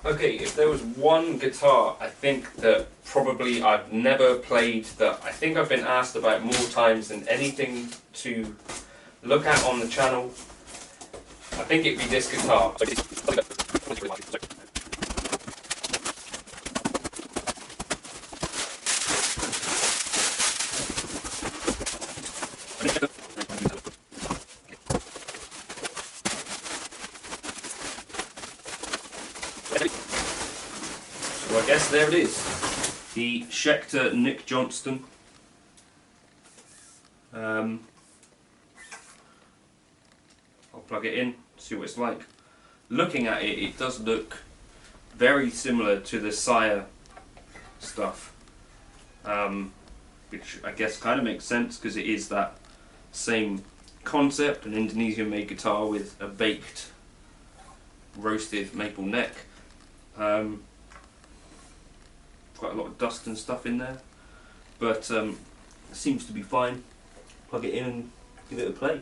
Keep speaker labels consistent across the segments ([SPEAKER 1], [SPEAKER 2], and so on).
[SPEAKER 1] Okay, if there was one guitar I think that probably I've never played, that I think I've been asked about more times than anything to look at on the channel, I think it'd be this guitar. So I guess there it is, the Schecter Nick Johnston. I'll plug it in, see what it's like. Looking at it, it does look very similar to the Sire stuff, which I guess kind of makes sense because it is that same concept, an Indonesian made guitar with a baked roasted maple neck. Quite a lot of dust and stuff in there, but it seems to be fine. Plug it in and give it a play.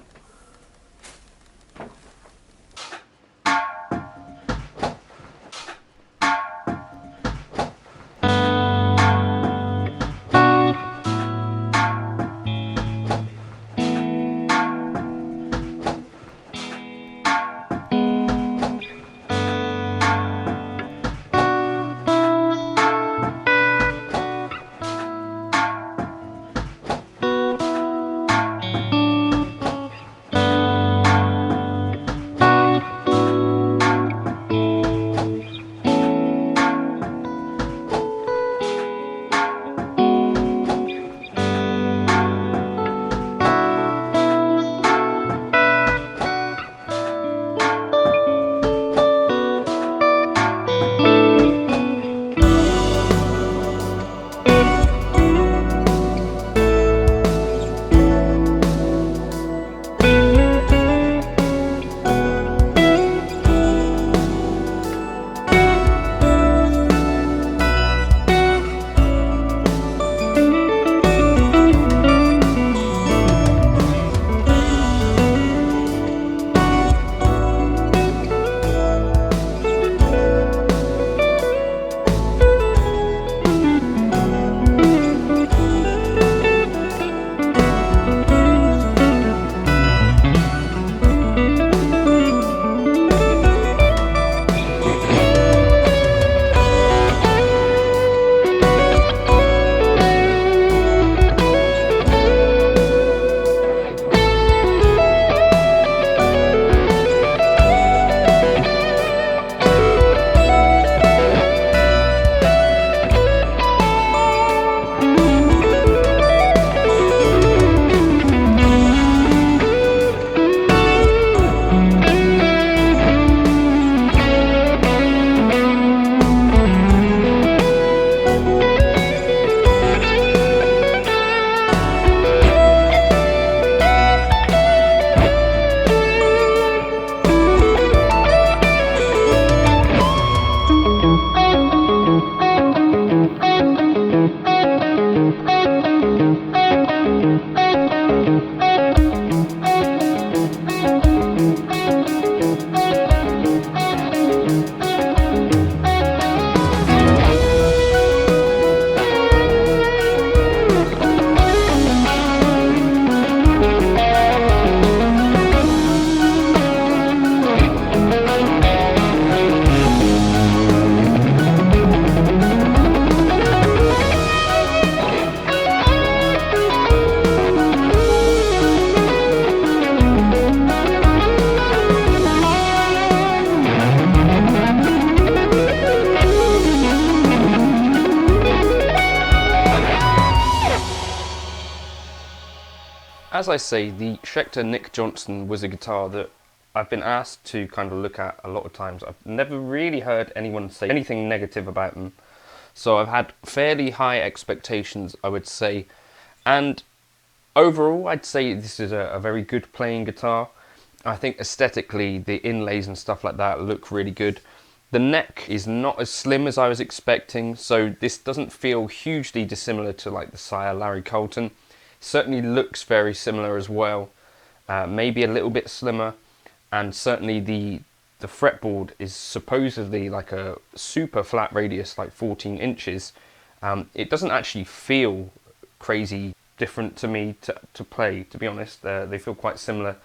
[SPEAKER 1] As I say, the Schecter Nick Johnston was a guitar that I've been asked to kind of look at a lot of times. I've never really heard anyone say anything negative about them, so I've had fairly high expectations, I would say, and overall I'd say this is a very good playing guitar. I think aesthetically the inlays and stuff like that look really good. The neck is not as slim as I was expecting, so this doesn't feel hugely dissimilar to like the Sire Larry Colton. Certainly looks very similar as well, maybe a little bit slimmer, and certainly the the fretboard is supposedly like a super flat radius, like 14 inches, it doesn't actually feel crazy different to me to play, to be honest. They feel quite similar.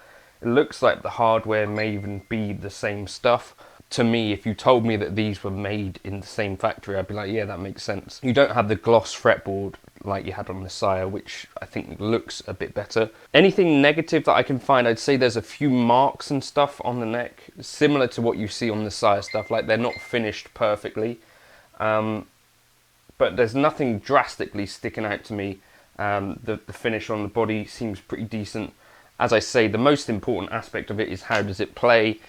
[SPEAKER 1] It looks like the hardware may even be the same stuff. To me, if you told me that these were made in the same factory, I'd be like, yeah, that makes sense. You don't have the gloss fretboard like you had on the Sire, which I think looks a bit better. Anything negative that I can find, I'd say there's a few marks and stuff on the neck, similar to what you see on the Sire stuff, like they're not finished perfectly. But there's nothing drastically sticking out to me. The finish on the body seems pretty decent. As I say, the most important aspect of it is how does it play,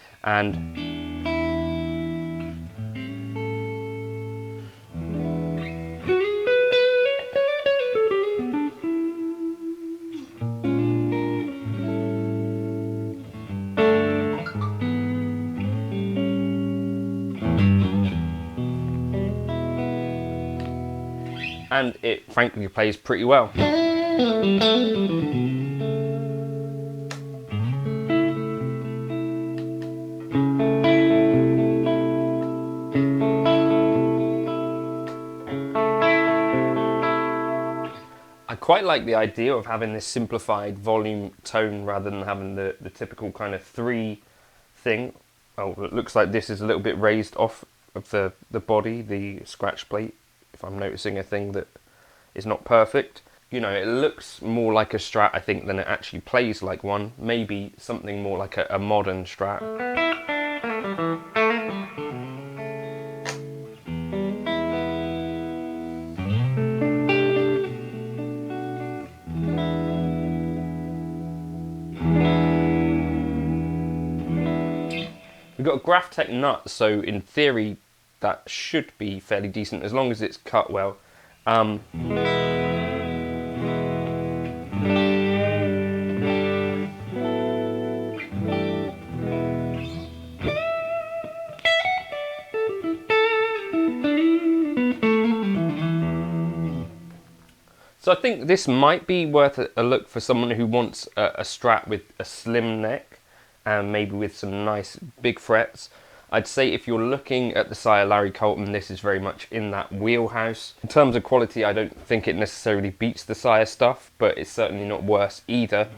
[SPEAKER 1] and it frankly plays pretty well. I quite like the idea of having this simplified volume tone rather than having the typical kind of 3 thing. Oh, it looks like this is a little bit raised off of the body, the scratch plate, if I'm noticing a thing that is not perfect. You know, it looks more like a Strat, I think, than it actually plays like one. Maybe something more like a modern Strat. We've got a Graphtec nut, so in theory that should be fairly decent as long as it's cut well. So I think this might be worth a look for someone who wants a Strat with a slim neck and maybe with some nice big frets. I'd say if you're looking at the Sire Larry Colton, this is very much in that wheelhouse. In terms of quality, I don't think it necessarily beats the Sire stuff, but it's certainly not worse either.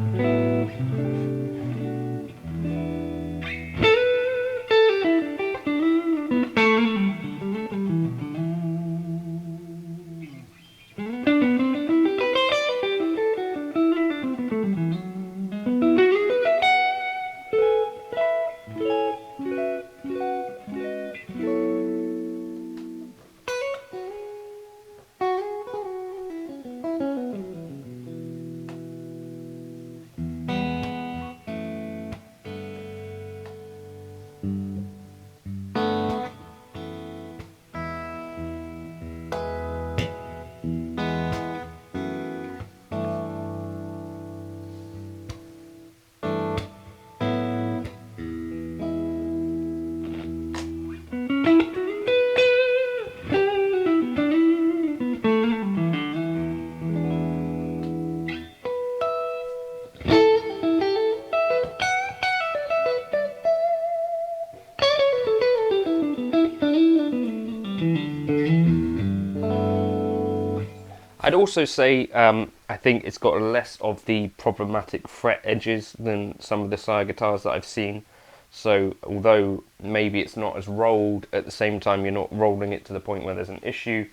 [SPEAKER 1] I'd also say I think it's got less of the problematic fret edges than some of the Sire guitars that I've seen. So although maybe it's not as rolled, at the same time you're not rolling it to the point where there's an issue.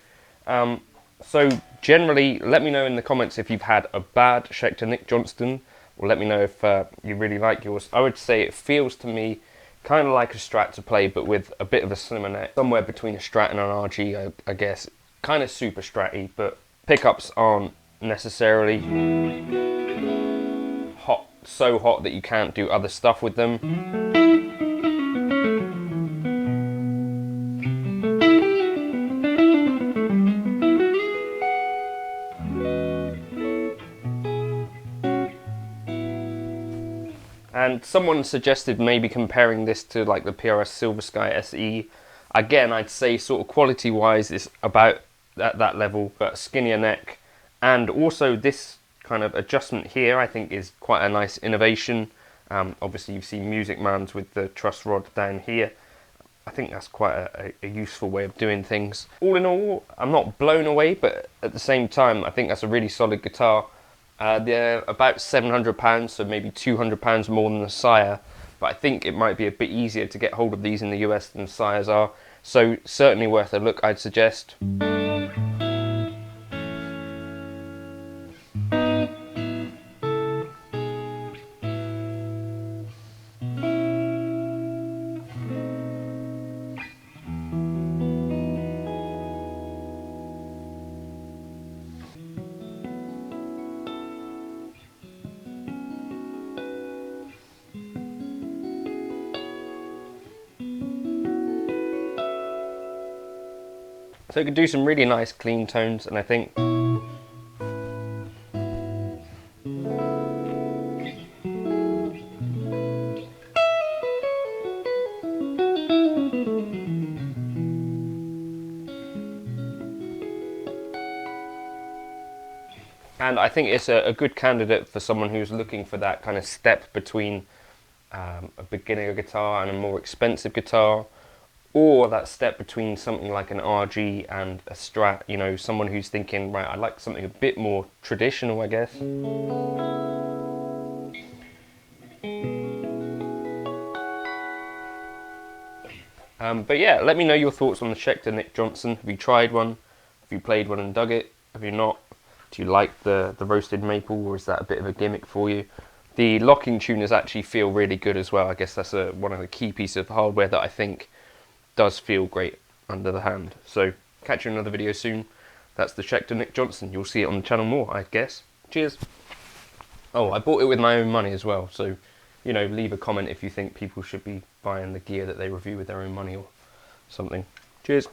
[SPEAKER 1] So generally, let me know in the comments if you've had a bad Schecter Nick Johnston, or let me know if you really like yours. I would say it feels to me kind of like a Strat to play, but with a bit of a slimmer neck. Somewhere between a Strat and an RG, I guess. Kind of super Stratty, but pickups aren't necessarily hot, so hot that you can't do other stuff with them. And someone suggested maybe comparing this to like the PRS Silver Sky SE. Again, I'd say sort of quality wise it's about at that level, but skinnier neck. And also this kind of adjustment here I think is quite a nice innovation. Obviously you've seen Music Man's with the truss rod down here. I think that's quite a useful way of doing things. All in all, I'm not blown away, but at the same time, I think that's a really solid guitar. They're about £700, so maybe £200 more than the Sire, but I think it might be a bit easier to get hold of these in the US than the Sires are, so certainly worth a look, I'd suggest. So it can do some really nice clean tones, and I think it's a good candidate for someone who's looking for that kind of step between a beginner guitar and a more expensive guitar, or that step between something like an RG and a Strat, you know, someone who's thinking, right, I like something a bit more traditional, I guess. But yeah, let me know your thoughts on the Schecter Nick Johnston. Have you tried one? Have you played one and dug it? Have you not? Do you like the roasted maple, or is that a bit of a gimmick for you? The locking tuners actually feel really good as well. I guess that's one of the key pieces of hardware that I think does feel great under the hand. So catch you in another video soon. That's the Schecter Nick Johnston. You'll see it on the channel more, I guess. Cheers. Oh, I bought it with my own money as well, so you know, leave a comment if you think people should be buying the gear that they review with their own money or something. Cheers.